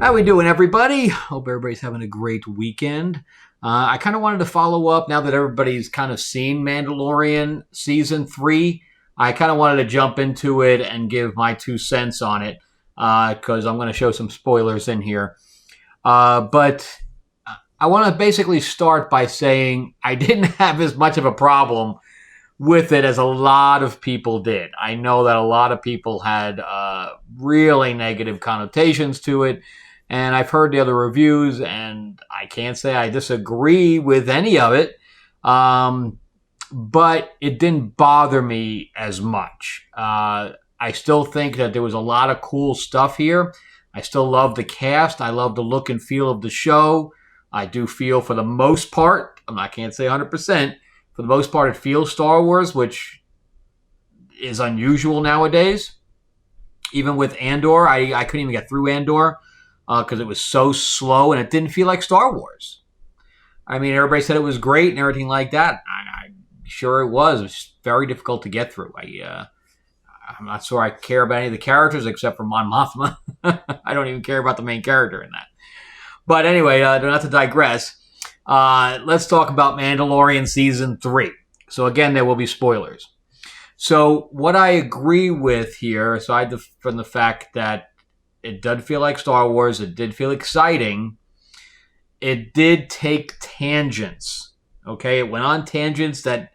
How we doing, everybody? Hope everybody's having a great weekend. I kind of wanted to follow up now that everybody's kind of seen Mandalorian Season 3. I kind of wanted to jump into it and give my 2 cents on it because I'm going to show some spoilers in here. But I want to basically start by saying I didn't have as much of a problem with it as a lot of people did. I know that a lot of people had really negative connotations to it, and I've heard the other reviews, and I can't say I disagree with any of it, but it didn't bother me as much. I still think that there was a lot of cool stuff here. I still love the cast. I love the look and feel of the show. I do feel, for the most part, I can't say 100%, for the most part, it feels Star Wars, which is unusual nowadays. Even with Andor, I couldn't even get through Andor because it was so slow and it didn't feel like Star Wars. I mean, everybody said it was great and everything like that. I'm sure it was. It was very difficult to get through. I'm not sure I care about any of the characters except for Mon Mothma. I don't even care about the main character in that. But anyway, not to digress. Let's talk about Mandalorian Season 3. So again, there will be spoilers. So what I agree with here, aside from the fact that it did feel like Star Wars, it did feel exciting, it did take tangents. Okay, it went on tangents that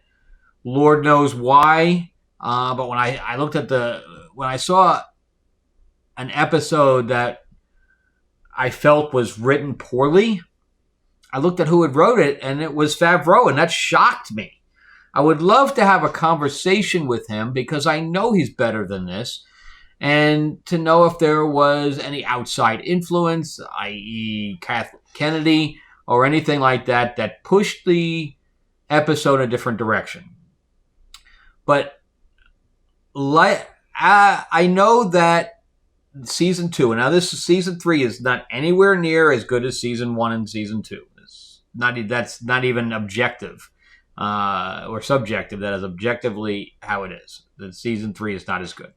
Lord knows why. But when when I saw an episode that I felt was written poorly, I looked at who had wrote it, and it was Favreau, and that shocked me. I would love to have a conversation with him because I know he's better than this, and to know if there was any outside influence, i.e. Kathleen Kennedy, or anything like that, that pushed the episode in a different direction. But I know that Season 2, and now Season 3 is not anywhere near as good as Season 1 and Season 2. That's not even objective or subjective. That is objectively how it is. The Season 3 is not as good.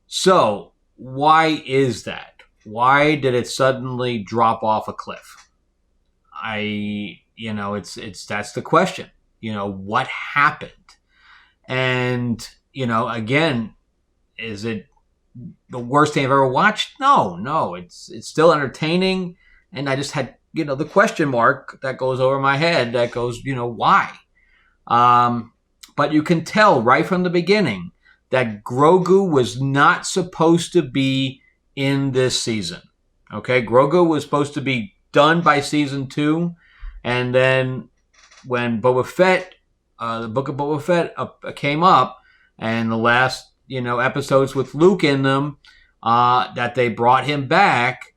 So why is that? Why did it suddenly drop off a cliff? That's the question. What happened? And, again, is it the worst thing I've ever watched? No. It's still entertaining. And I just had, the question mark that goes over my head that goes, why? But you can tell right from the beginning that Grogu was not supposed to be in this season. Okay, Grogu was supposed to be done by Season 2. And then when Boba Fett, the Book of Boba Fett came up, and the last, episodes with Luke in them, that they brought him back,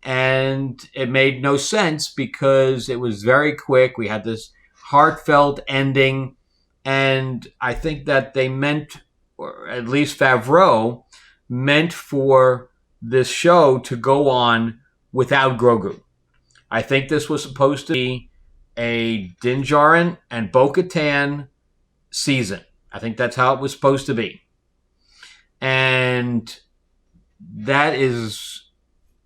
and it made no sense because it was very quick. We had this heartfelt ending, and I think that they meant, or at least Favreau, meant for this show to go on without Grogu. I think this was supposed to be a Din Djarin and Bo-Katan season. I think that's how it was supposed to be. And that is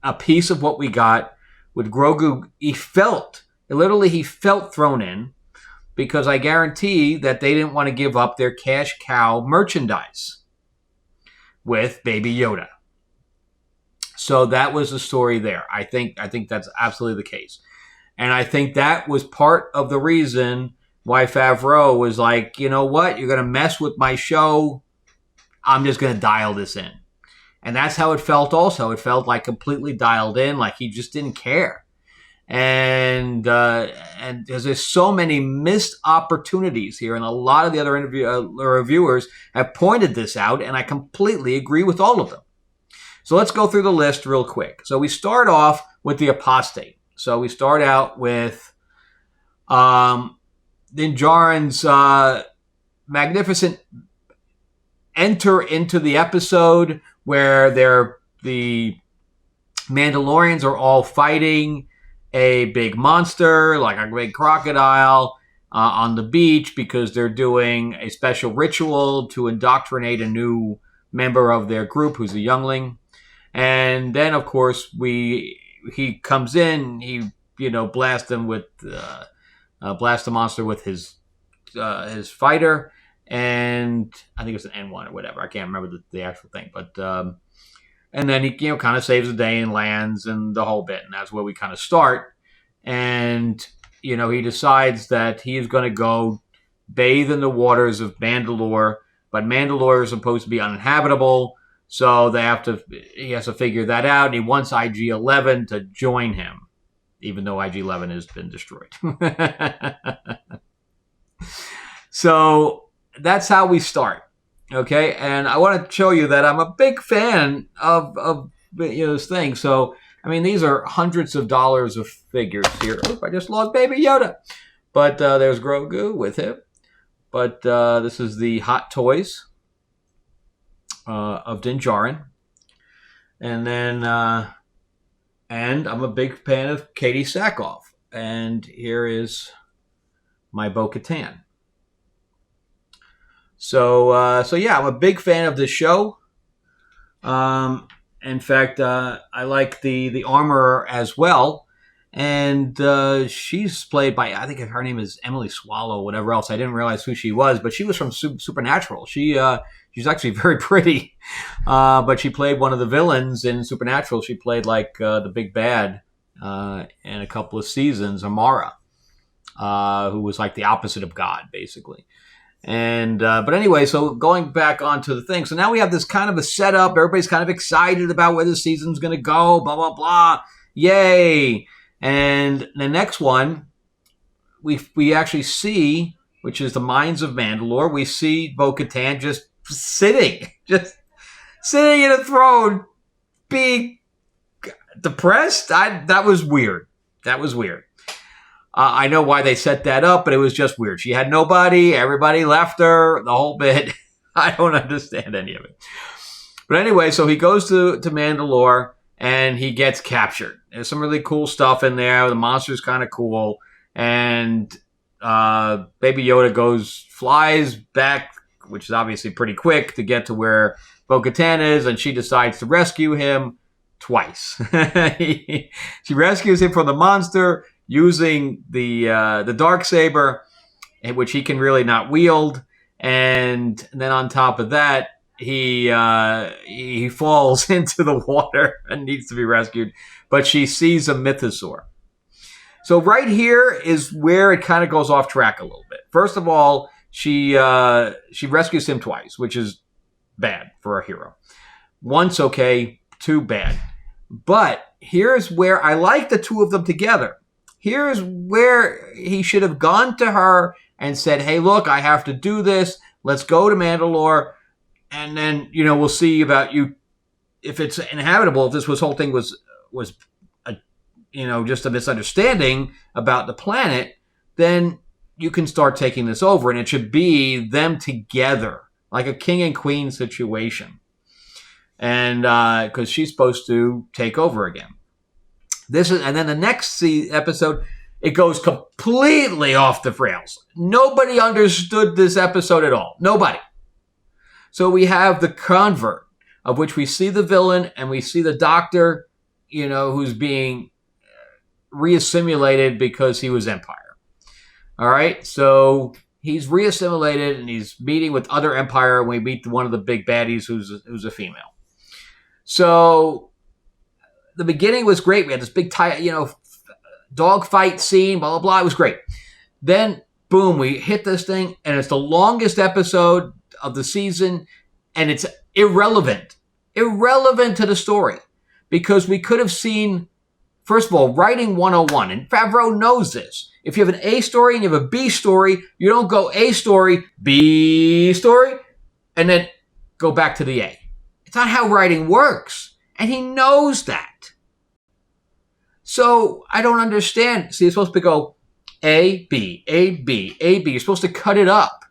a piece of what we got with Grogu. He felt thrown in because I guarantee that they didn't want to give up their cash cow merchandise with Baby Yoda. So that was the story there. I think that's absolutely the case. And I think that was part of the reason why Favreau was like, you know what, you're going to mess with my show, I'm just going to dial this in. And that's how it felt also. It felt like completely dialed in, like he just didn't care. And there's so many missed opportunities here, and a lot of the other reviewers have pointed this out, and I completely agree with all of them. So let's go through the list real quick. So we start off with the Apostate. So we start out with Din Djarin's magnificent enter into the episode where the Mandalorians are all fighting a big monster, like a big crocodile, on the beach because they're doing a special ritual to indoctrinate a new member of their group who's a youngling. And then, of course, he comes in, he, blasts him with, blast the monster with his fighter, and I think it's an N1 or whatever. I can't remember the actual thing, but and then he kind of saves the day and lands and the whole bit, and that's where we kind of start. And he decides that he is going to go bathe in the waters of Mandalore, but Mandalore is supposed to be uninhabitable, so he has to figure that out. And he wants IG-11 to join him, even though IG-11 has been destroyed. So that's how we start, okay? And I want to show you that I'm a big fan of this thing. So, I mean, these are hundreds of dollars of figures here. Oop, I just lost Baby Yoda. But there's Grogu with him. But this is the Hot Toys of Din Djarin. And then, and I'm a big fan of Katie Sackhoff. And here is my Bo-Katan. So yeah, I'm a big fan of this show. In fact, I like the armorer as well. And she's played by, I think her name is Emily Swallow, whatever else. I didn't realize who she was, but she was from Supernatural. She's actually very pretty. But she played one of the villains in Supernatural. She played like the big bad in a couple of seasons, Amara, who was like the opposite of God, basically. And but anyway, so going back onto the thing. So now we have this kind of a setup. Everybody's kind of excited about where the season's going to go, blah, blah, blah. Yay. And the next one, we actually see, which is the Mines of Mandalore. We see Bo-Katan just sitting in a throne, being depressed. That was weird. I know why they set that up, but it was just weird. She had nobody. Everybody left her. The whole bit. I don't understand any of it. But anyway, so he goes to Mandalore, and he gets captured. There's some really cool stuff in there. The monster's kind of cool. And Baby Yoda flies back, which is obviously pretty quick, to get to where Bo-Katan is, and she decides to rescue him twice. She rescues him from the monster, using the Darksaber, which he can really not wield, and then on top of that, he falls into the water and needs to be rescued. But she sees a mythosaur. So right here is where it kind of goes off track a little bit. First of all, she rescues him twice, which is bad for a hero. Once, okay, two, bad. But here's where I like the two of them together. Here's where he should have gone to her and said, hey, look, I have to do this. Let's go to Mandalore. And then, we'll see about you. If it's inhabitable, if this whole thing was just a misunderstanding about the planet, then you can start taking this over. And it should be them together, like a king and queen situation. And because she's supposed to take over again. And then the next episode, it goes completely off the rails. Nobody understood this episode at all. Nobody. So we have the convert, of which we see the villain and we see the doctor, who's being reassimilated because he was Empire. All right. So he's reassimilated and he's meeting with other Empire. And we meet one of the big baddies who's a female. So the beginning was great. We had this big, dog fight scene, blah, blah, blah. It was great. Then, boom, we hit this thing, and it's the longest episode of the season, and it's irrelevant to the story, because we could have seen, first of all, writing 101, and Favreau knows this. If you have an A story and you have a B story, you don't go A story, B story, and then go back to the A. It's not how writing works. And he knows that. So I don't understand. See, it's supposed to go A, B, A, B, A, B. You're supposed to cut it up.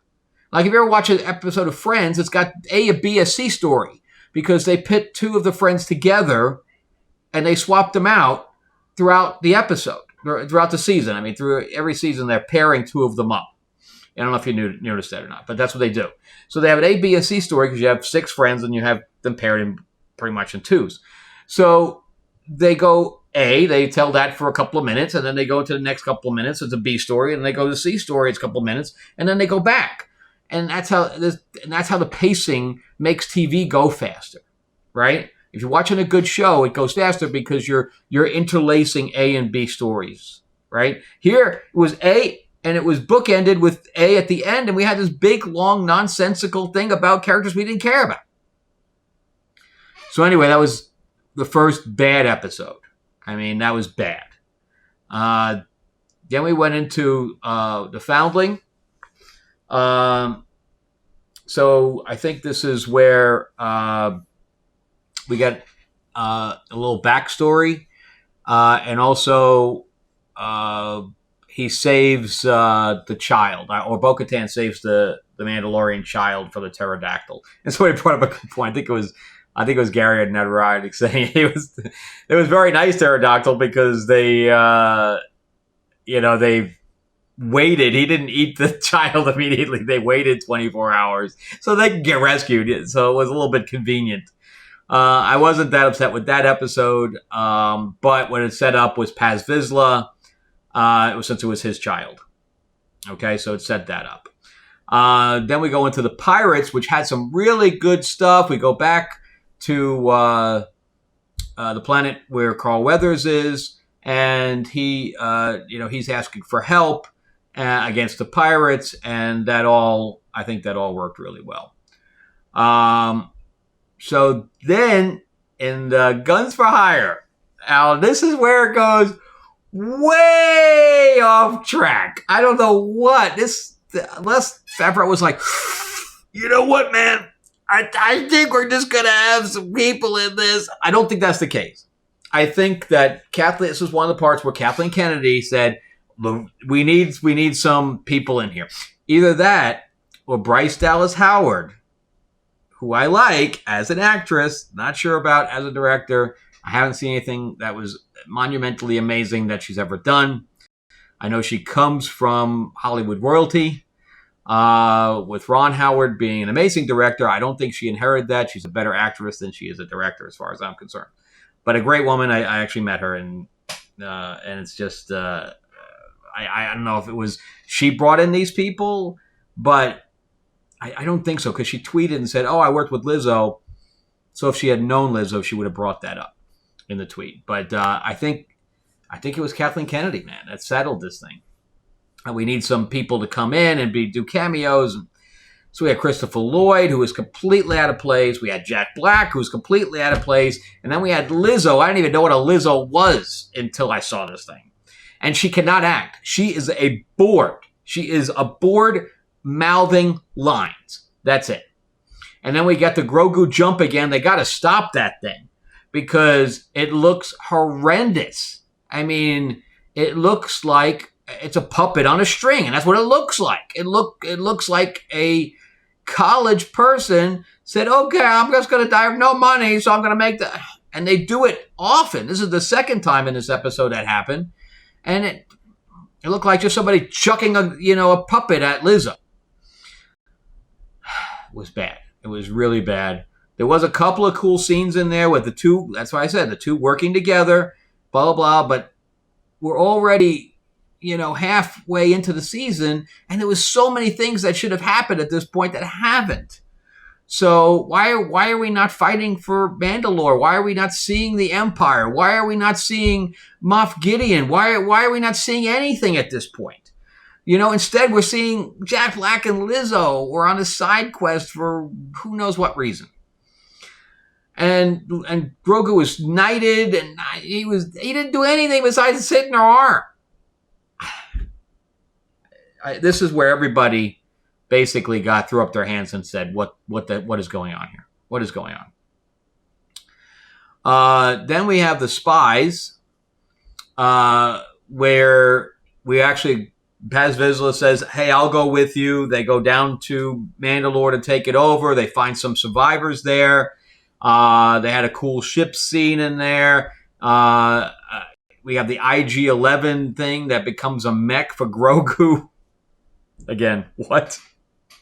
Like if you ever watch an episode of Friends, it's got A, a B, a C story. Because they pit two of the friends together and they swapped them out throughout the episode, throughout the season. I mean, through every season, they're pairing two of them up. I don't know if you noticed that or not, but that's what they do. So they have an A, B, and C story because you have six friends and you have them paired in pretty much in twos. So they go they tell that for a couple of minutes, and then they go to the next couple of minutes. It's a B story, and they go to the C story. It's a couple of minutes, and then they go back. And that's how the pacing makes TV go faster, right? If you're watching a good show, it goes faster because you're interlacing A and B stories, right? Here it was A, and it was bookended with A at the end, and we had this big, long, nonsensical thing about characters we didn't care about. So anyway, that was the first bad episode. I mean, that was bad. Then we went into the Foundling. So I think this is where we got a little backstory, and also he saves the child, or Bo-Katan saves the Mandalorian child for the pterodactyl. And so he brought up a good point. I think it was Gary and Ned Ryan saying it was very nice pterodactyl because they waited. He didn't eat the child immediately. They waited 24 hours so they could get rescued. So it was a little bit convenient. I wasn't that upset with that episode, but what it set up was Paz Vizsla, since it was his child. Okay, so it set that up. Then we go into the Pirates, which had some really good stuff. We go back to the planet where Carl Weathers is, and he's asking for help against the pirates, and I think that all worked really well. So then in the Guns for Hire, now this is where it goes way off track. I don't know what Les Favreau was like, you know what, man? I think we're just going to have some people in this. I don't think that's the case. I think that this was one of the parts where Kathleen Kennedy said, we need some people in here. Either that or Bryce Dallas Howard, who I like as an actress, not sure about as a director. I haven't seen anything that was monumentally amazing that she's ever done. I know she comes from Hollywood royalty, with Ron Howard being an amazing director. I don't think she inherited that. She's a better actress than she is a director, as far as I'm concerned. But a great woman. I actually met her, and it's just I don't know if it was she brought in these people, but I don't think so, because she tweeted and said, "Oh, I worked with Lizzo." So if she had known Lizzo, she would have brought that up in the tweet. But I think it was Kathleen Kennedy, man, that settled this thing. And we need some people to come in and do cameos. So we had Christopher Lloyd, who was completely out of place. We had Jack Black, who was completely out of place. And then we had Lizzo. I didn't even know what a Lizzo was until I saw this thing. And she cannot act. She is a board. She is a board mouthing lines. That's it. And then we got the Grogu jump again. They got to stop that thing because it looks horrendous. I mean, it looks like it's a puppet on a string, and that's what it looks like. It looks like a college person said, "Okay, I'm just going to die of no money, so I'm going to make the." And they do it often. This is the second time in this episode that happened, and it looked like just somebody chucking a puppet at Lizzo. It was bad. It was really bad. There was a couple of cool scenes in there with the two. That's why I said the two working together. Blah blah blah. But we're already halfway into the season, and there was so many things that should have happened at this point that haven't. So why are we not fighting for Mandalore? Why are we not seeing the Empire? Why are we not seeing Moff Gideon? Why are we not seeing anything at this point? Instead we're seeing Jack Black and Lizzo. We're on a side quest for who knows what reason. And Grogu was knighted, and he didn't do anything besides sit in her arm. This is where everybody basically threw up their hands and said, "What is going on here? What is going on?" Then we have the Spies, where we actually Paz Vizsla says, "Hey, I'll go with you." They go down to Mandalore to take it over. They find some survivors there. They had a cool ship scene in there. We have the IG-11 thing that becomes a mech for Grogu. Again, what?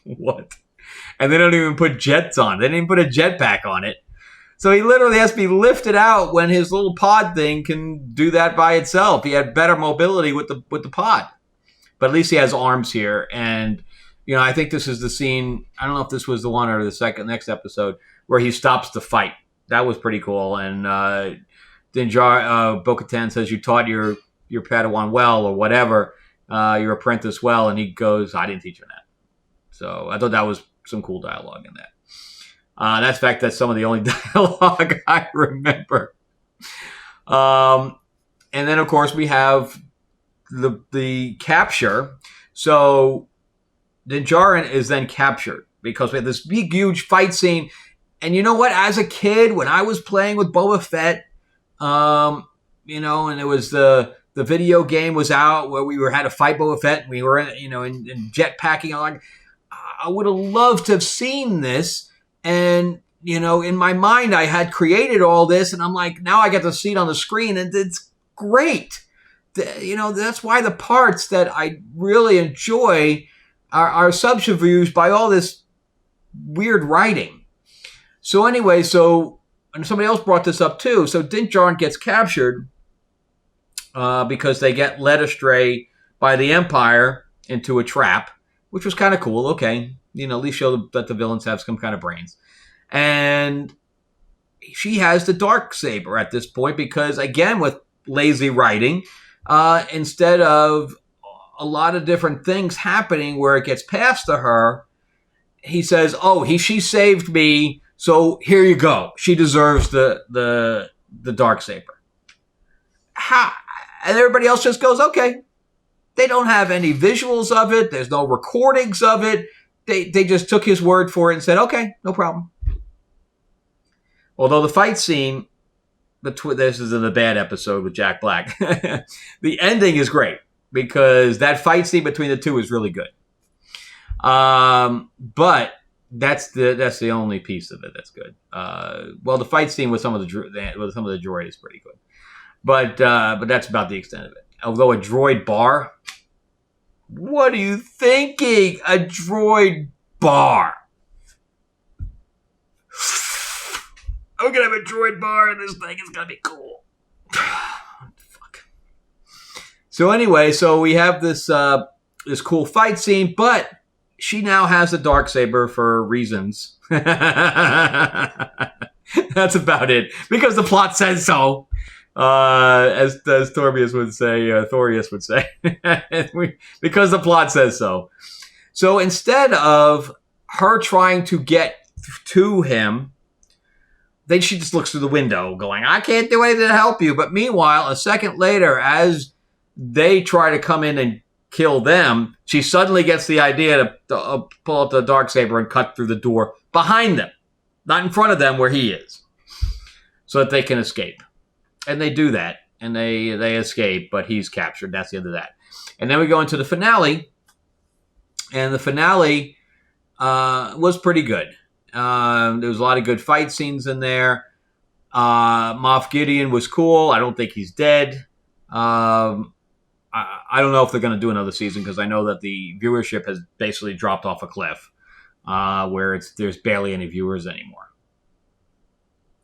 And they don't even put jets on. They didn't even put a jetpack on it. So he literally has to be lifted out when his little pod thing can do that by itself. He had better mobility with the pod. But at least he has arms here. And, I think this is the scene. I don't know if this was the one or the next episode where he stops the fight. That was pretty cool. And Bo-Katan says, you taught your Padawan well or whatever, your apprentice well. And he goes, I didn't teach him that. So I thought that was some cool dialogue in that. That's fact. That's some of the only dialogue I remember. And then, of course, we have the capture. So Din Djarin is then captured because we have this big, huge fight scene. And you know what? As a kid, when I was playing with Boba Fett, and it was the video game was out where we had to fight Boba Fett. And we were in jetpacking. I would have loved to have seen this. And, in my mind, I had created all this. And I'm like, now I get to see it on the screen. And it's great. That's why the parts that I really enjoy are subterfuged by all this weird writing. So anyway, and somebody else brought this up too. So Din Djarin gets captured because they get led astray by the Empire into a trap, which was kind of cool. Okay. At least show that the villains have some kind of brains. And she has the Darksaber at this point because, again, with lazy writing, instead of a lot of different things happening where it gets passed to her, he says, she saved me, so here you go. She deserves the Darksaber. And everybody else just goes, okay. They don't have any visuals of it. There's no recordings of it. They just took his word for it and said, okay, no problem. Although the fight scene, this is in the bad episode with Jack Black, the ending is great because that fight scene between the two is really good. But that's the only piece of it that's good. The fight scene with some of the droid is pretty good. But that's about the extent of it. Although a droid bar, what are you thinking? A droid bar. I'm going to have a droid bar in this thing. It's going to be cool. Fuck. So anyway, we have this cool fight scene, but she now has a Darksaber for reasons. That's about it. Because the plot says so. As Thorius would say, because the plot says so. So instead of her trying to get to him, then she just looks through the window going, I can't do anything to help you. But meanwhile, a second later, as they try to come in and kill them, she suddenly gets the idea to pull out the Darksaber and cut through the door behind them, not in front of them where he is, so that they can escape. And they do that, and they escape, but he's captured. That's the end of that. And then we go into the finale, and the finale was pretty good. There was a lot of good fight scenes in there. Moff Gideon was cool. I don't think he's dead. I don't know if they're going to do another season because I know that the viewership has basically dropped off a cliff where there's barely any viewers anymore.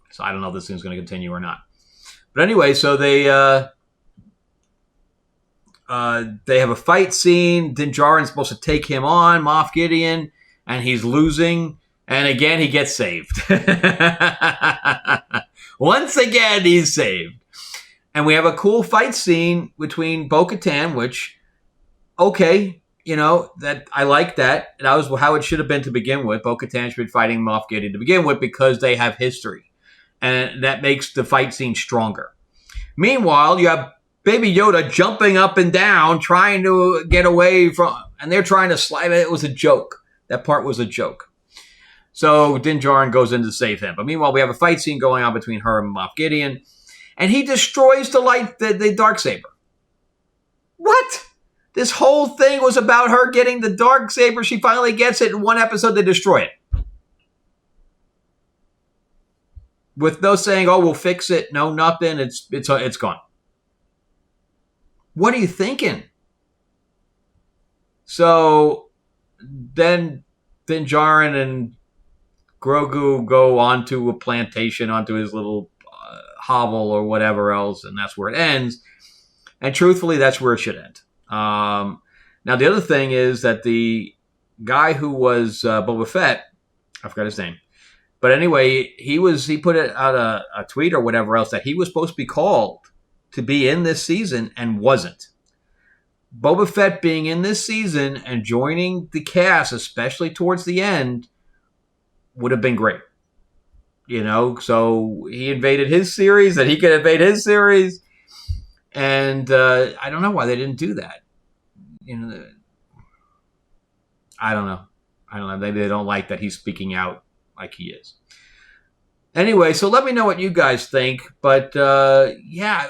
So I don't know if this thing's going to continue or not. But anyway, so they have a fight scene. Din Djarin's supposed to take him on, Moff Gideon, and he's losing. And again, he gets saved. Once again, he's saved. And we have a cool fight scene between Bo-Katan, which, okay, that I like that. That was how it should have been to begin with. Bo-Katan should be fighting Moff Gideon to begin with because they have history. And that makes the fight scene stronger. Meanwhile, you have Baby Yoda jumping up and down, trying to get away from, and they're trying to slide. It was a joke. That part was a joke. So Din Djarin goes in to save him. But meanwhile, we have a fight scene going on between her and Moff Gideon, and he destroys the Darksaber. What? This whole thing was about her getting the Darksaber. She finally gets it in one episode. They destroy it. With no saying, we'll fix it. No, nothing. It's gone. What are you thinking? So then Din Djarin and Grogu go onto a plantation, onto his little hovel or whatever else, and that's where it ends. And truthfully, that's where it should end. Now, the other thing is that the guy who was Boba Fett, I forgot his name, but anyway, he put it out a tweet or whatever else that he was supposed to be called to be in this season and wasn't. Boba Fett being in this season and joining the cast, especially towards the end, would have been great. So he invaded his series and he could invade his series. And I don't know why they didn't do that. I don't know. Maybe they don't like that he's speaking out like he is. Anyway, so let me know what you guys think. But yeah,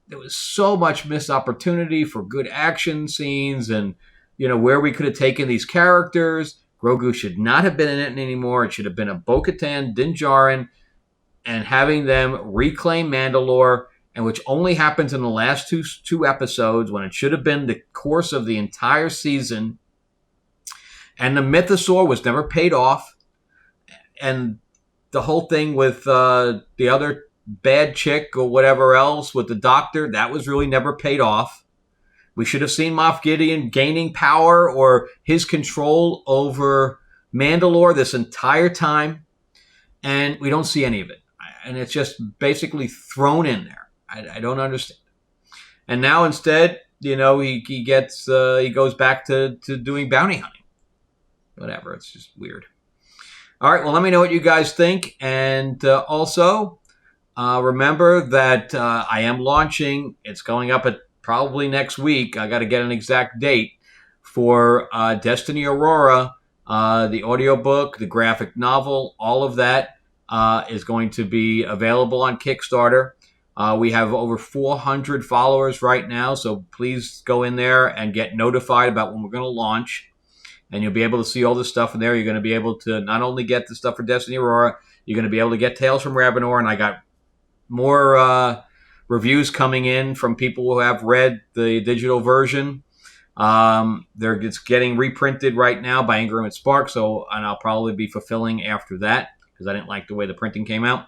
there was so much missed opportunity for good action scenes and, where we could have taken these characters. Grogu should not have been in it anymore. It should have been a Bo-Katan, Din Djarin, and having them reclaim Mandalore, and which only happens in the last two episodes when it should have been the course of the entire season. And the mythosaur was never paid off. And the whole thing with the other bad chick or whatever else with the doctor, that was really never paid off. We should have seen Moff Gideon gaining power or his control over Mandalore this entire time. And we don't see any of it. And it's just basically thrown in there. I don't understand. And now instead, he goes back to doing bounty hunting. Whatever, it's just weird. All right, well, let me know what you guys think. And also, remember that I am launching. It's going up at probably next week. I got to get an exact date for Destiny Aurora, the audiobook, the graphic novel, all of that is going to be available on Kickstarter. We have over 400 followers right now, so please go in there and get notified about when we're going to launch. And you'll be able to see all this stuff in there. You're going to be able to not only get the stuff for Destiny Aurora, you're going to be able to get Tales from Ravenor, and I got more reviews coming in from people who have read the digital version. It's getting reprinted right now by Ingram and Spark, and I'll probably be fulfilling after that because I didn't like the way the printing came out.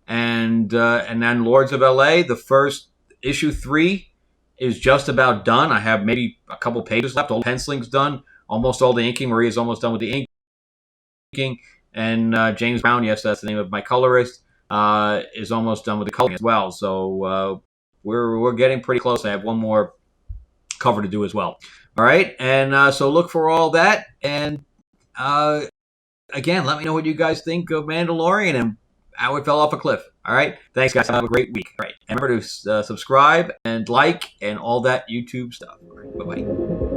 And then Lords of LA, the first issue 3 is just about done. I have maybe a couple pages left. All the penciling's done. Almost all the inking. Maria's almost done with the inking. And James Brown, yes, that's the name of my colorist, is almost done with the coloring as well. So we're getting pretty close. I have one more cover to do as well. All right, and so look for all that. And again, let me know what you guys think of Mandalorian and how it fell off a cliff. All right, thanks, guys. Have a great week. All right, and remember to subscribe and like and all that YouTube stuff. All right, bye-bye.